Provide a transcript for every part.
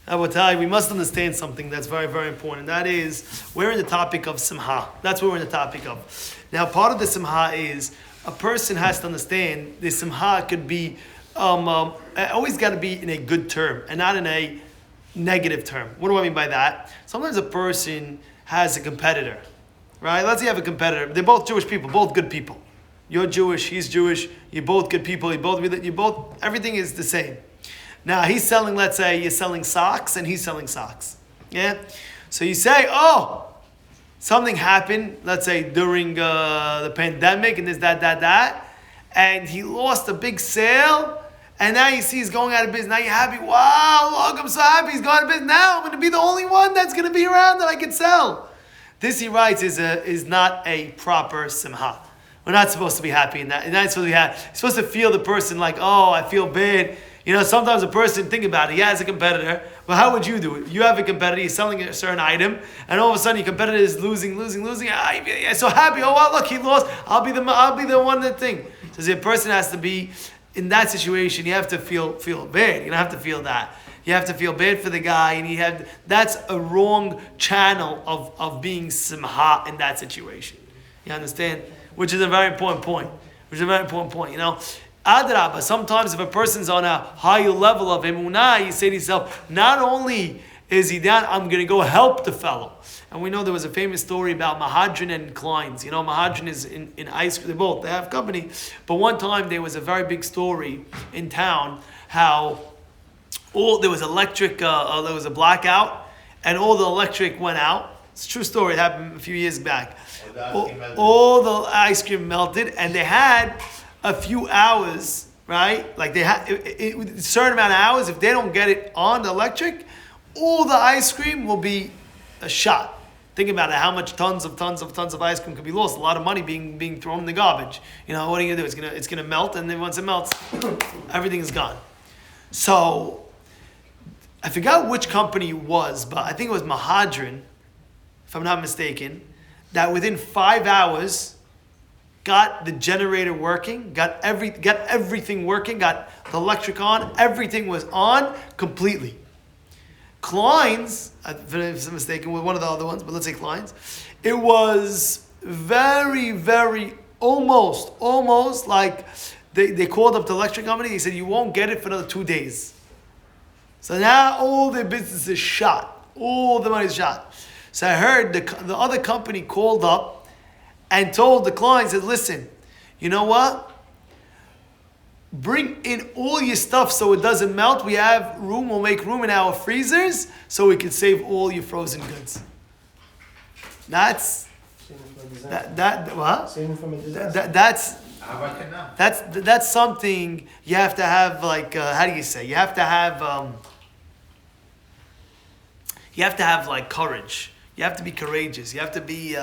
Rabotai, we must understand something that's very, very important. That is, we're in the topic of Simcha. That's what we're in the topic of. Now, part of the Simcha is a person has to understand the Simcha could be always got to be in a good term and not in a negative term. What do I mean by that? Sometimes a person has a competitor, right? Let's say you have a competitor. They're both Jewish people, both good people. You're Jewish, he's Jewish. You're both good people. You both. Everything is the same. Now he's selling. Let's say you're selling socks and he's selling socks. Yeah. So you say, oh, something happened. Let's say during the pandemic and this, that, and he lost a big sale. And now you see he's going out of business. Now you're happy. Wow, look, I'm so happy he's going out of business. Now I'm going to be the only one that's going to be around that I can sell. This, he writes, is not a proper simcha. We're not supposed to be happy in that. You're not supposed to be happy. You're supposed to feel the person like, oh, I feel bad. You know, sometimes a person, think about it, he has a competitor. Well, how would you do it? You have a competitor, he's selling a certain item, and all of a sudden your competitor is losing. I'm so happy. Oh, wow, look, he lost. I'll be the one that thing. So the person has to be, in that situation, you have to feel bad. You don't have to feel that. You have to feel bad for the guy, and that's a wrong channel of being simcha in that situation. You understand? Which is a very important point. You know, Adrabah, sometimes if a person's on a higher level of emunah, you say to yourself, not only is he down, I'm going to go help the fellow. And we know there was a famous story about Mahadran and Klein's. You know, Mahadran is in ice cream. They have company. But one time there was a very big story in town how there was electric, there was a blackout, and all the electric went out. It's a true story. It happened a few years back. All the ice cream melted, and they had a few hours, right? Like they had a certain amount of hours. If they don't get it on the electric, all the ice cream will be a shot. Think about it, how much tons of ice cream could be lost. A lot of money being thrown in the garbage. You know, what are you going to do? It's gonna melt, and then once it melts, everything is gone. So, I forgot which company it was, but I think it was Mahadran, if I'm not mistaken, that within 5 hours got the generator working, got everything working, got the electric on, everything was on completely. Klein's, if I'm mistaken, with one of the other ones, but let's say Klein's, it was very, very almost like they called up the electric company. They said, you won't get it for another 2 days. So now all their business is shot. All the money is shot. So I heard the other company called up and told the client, said, listen, you know what? Bring in all your stuff so it doesn't melt. We have room. We'll make room in our freezers so we can save all your frozen goods. That's that's something you have to have. Like how do you say? You have to have like courage. You have to be courageous. You have to be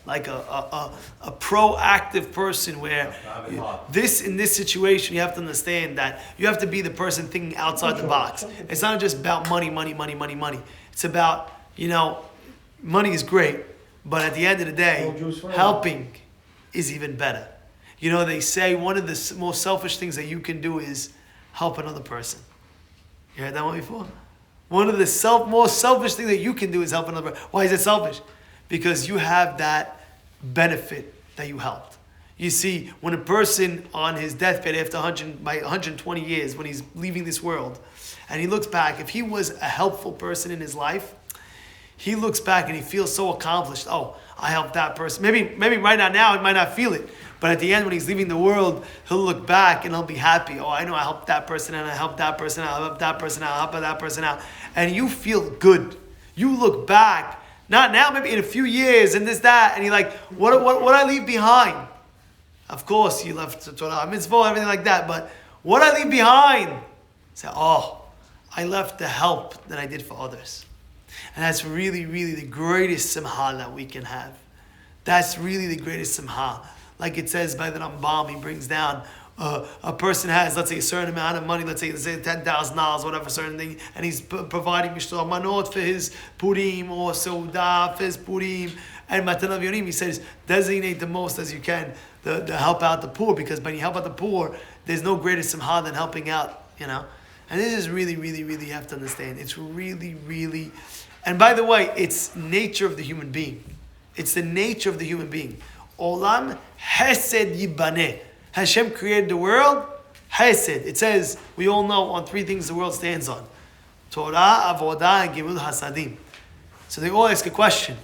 like a proactive person where in this situation, you have to understand that you have to be the person thinking outside the box. It's not just about money. It's about, money is great, but at the end of the day, helping is even better. They say one of the most selfish things that you can do is help another person. You heard that one before? One of the most selfish things that you can do is help another person. Why is it selfish? Because you have that benefit that you helped. You see, when a person on his deathbed after 120 years, when he's leaving this world, and he looks back, if he was a helpful person in his life, he looks back and he feels so accomplished. Oh, I helped that person. Maybe right now he might not feel it. But at the end, when he's leaving the world, he'll look back and he'll be happy. Oh, I know I helped that person and I helped that person out, I helped that person out, I helped that person out. And you feel good. You look back, not now, maybe in a few years and this, that, and you're like, what I leave behind? Of course, you left the torah, mitzvah, everything like that, but what I leave behind? Say, oh, I left the help that I did for others. And that's really, really the greatest simcha that we can have. That's really the greatest simcha. Like it says by the Rambam, he brings down a person has, let's say, a certain amount of money, let's say $10,000, whatever, certain thing, and he's providing mishloach manot for his Purim or Seudah for his Purim and Matanav Yonim. He says, designate the most as you can to help out the poor, because when you help out the poor, there's no greater simcha than helping out, And this is really, really, really, you have to understand. It's really, really, and by the way, it's nature of the human being. It's the nature of the human being. Olam Hesed Yibaneh. Hashem created the world, Hesed. It says, we all know on three things the world stands on. Torah, Avodah, and Gimul Hasadim. So they all ask a question.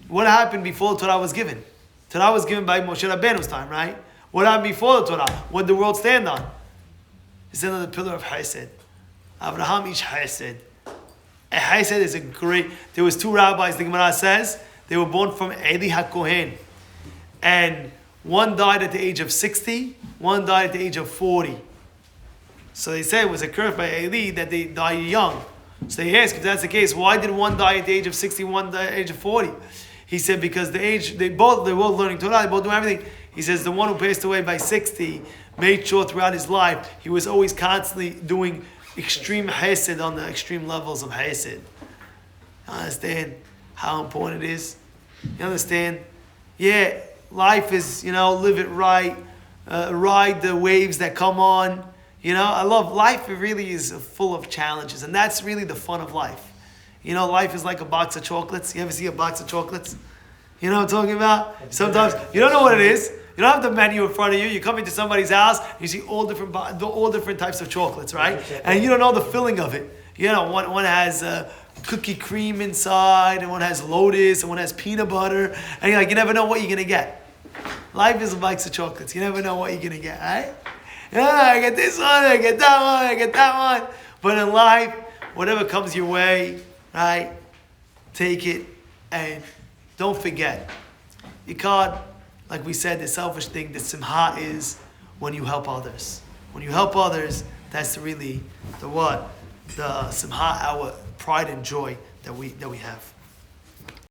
What happened before the Torah was given? Torah was given by Moshe Rabbeinu's time, right? What happened before the Torah? What did the world stand on? It stands on the pillar of Hesed. Abraham ish Hesed. A Hesed is a great... There was two rabbis, the Gemara says, they were born from Eli HaKohen. And one died at the age of 60, one died at the age of 40. So they say it was a curse by Eli that they died young. So they ask, if that's the case, why did one die at the age of 60, one die at the age of 40? He said because they were both learning Torah, they both doing everything. He says the one who passed away by 60 made sure throughout his life he was always constantly doing extreme hesed on the extreme levels of hesed. You understand how important it is? You understand? Yeah, life is, live it right, ride the waves that come on. I love life. It really is full of challenges, and that's really the fun of life. Life is like a box of chocolates. You ever see a box of chocolates? You know what I'm talking about? Sometimes you don't know what it is. You don't have the menu in front of you. You come into somebody's house, you see all different types of chocolates, right? And you don't know the filling of it. One has cookie cream inside, and one has lotus, and one has peanut butter, and you never know what you're gonna get. Life is a box of chocolates. You never know what you're gonna get, right? Yeah, I get this one, I get that one, I get that one. But in life, whatever comes your way, right? Take it, and don't forget. You can't, like we said, the selfish thing, the simcha is when you help others. When you help others, that's really the simcha, our pride and joy that we have.